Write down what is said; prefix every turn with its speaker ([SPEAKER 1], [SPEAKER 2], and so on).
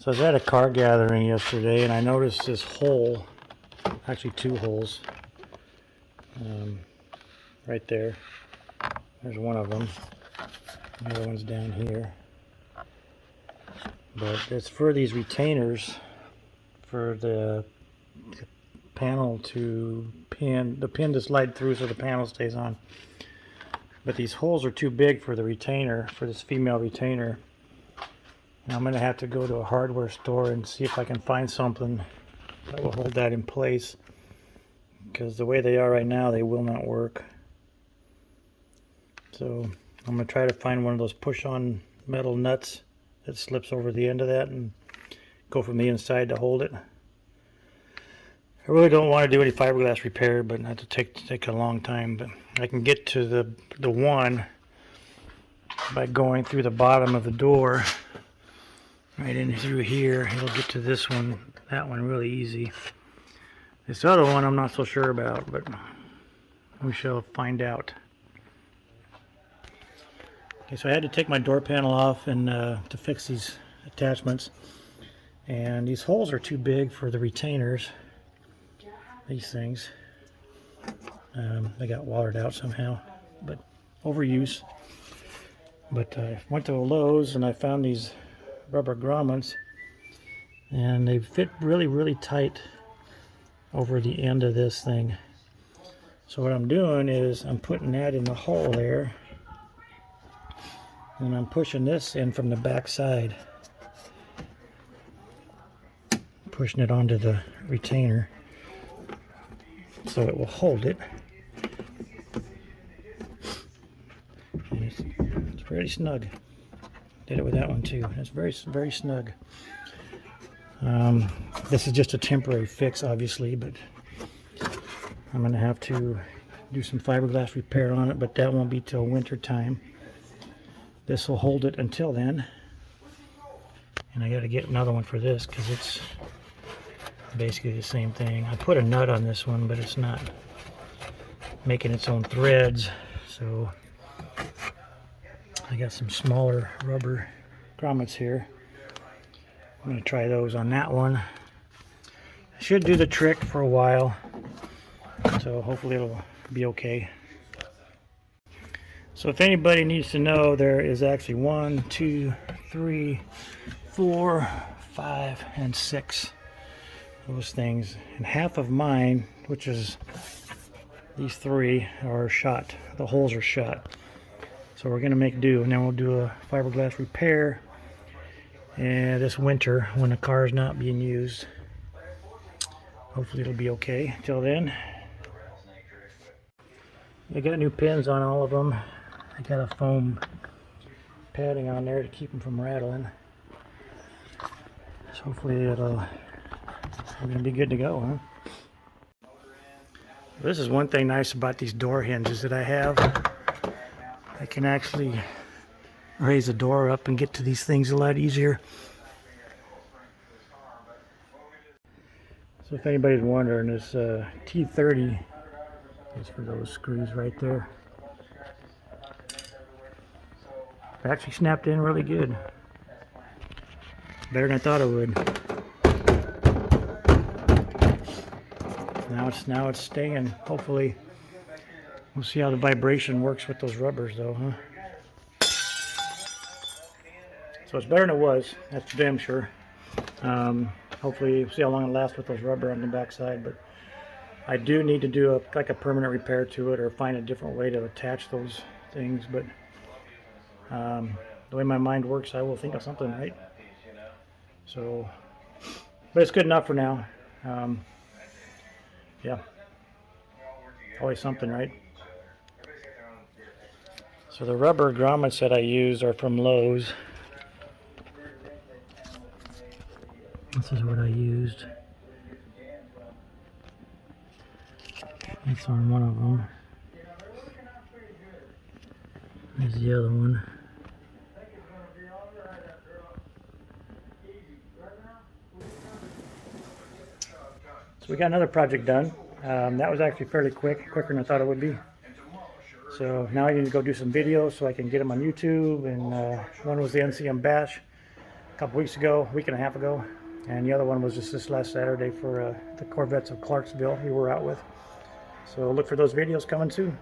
[SPEAKER 1] So I was at a car gathering yesterday and I noticed this hole, actually two holes, right there. There's one of them. The other one's down here. But it's for these retainers for the panel to pin, the pin to slide through so the panel stays on. But these holes are too big for the retainer, for this female retainer. Now I'm going to have to go to a hardware store and see if I can find something that will hold that in place, because the way they are right now, they will not work. So I'm going to try to find one of those push-on metal nuts that slips over the end of that and go from the inside to hold it. I really don't want to do any fiberglass repair, but not to take a long time. But I can get to the one by going through the bottom of the door, right in through here. It'll get to this one, that one, really easy. This other one I'm not so sure about, but we shall find out. Okay, so I had to take my door panel off and to fix these attachments, and these holes are too big for the retainers. These things, they got wallered out somehow, but overuse. But I went to Lowe's and I found these rubber grommets, and they fit really tight over the end of this thing. So what I'm doing is I'm putting that in the hole there, and I'm pushing this in from the back side, pushing it onto the retainer so it will hold it. And it's pretty snug. Did it with that one too. It's very snug. This is just a temporary fix, obviously, but I'm going to have to do some fiberglass repair on it, but that won't be till winter time. This will hold it until then, and I got to get another one for this because it's basically the same thing. I put a nut on this one, but it's not making its own threads, so I got some smaller rubber grommets here. I'm going to try those on that one. Should do the trick for a while, so hopefully it'll be okay. So if anybody needs to know, there is actually 1, 2, 3, 4, 5, and 6 those things, and half of mine, which is these 3, are shot. The holes are shot, so we're gonna make do, and then we'll do a fiberglass repair this winter when the car is not being used. Hopefully it'll be okay till then. I got new pins on all of them. I got a foam padding on there to keep them from rattling, so hopefully I'm going to be good to go, huh? This is one thing nice about these door hinges that I have. I can actually raise the door up and get to these things a lot easier. So if anybody's wondering, this T30 is for those screws right there. It actually snapped in really good. Better than I thought it would. Now it's staying. Hopefully, we'll see how the vibration works with those rubbers, though, huh? So it's better than it was. That's damn sure. Hopefully, we'll see how long it lasts with those rubber on the back side. But I do need to do like a permanent repair to it, or find a different way to attach those things. But the way my mind works, I will think of something, right? So, but it's good enough for now. Yeah, always something, right? So the rubber grommets that I use are from Lowe's. This is what I used. That's on one of them. There's the other one. So we got another project done. That was actually fairly quicker than I thought it would be. So now I need to go do some videos so I can get them on YouTube. And one was the NCM bash. a couple weeks ago, a week and a half ago, and the other one was just this last Saturday for the Corvettes of Clarksville we were out with. So look for those videos coming soon.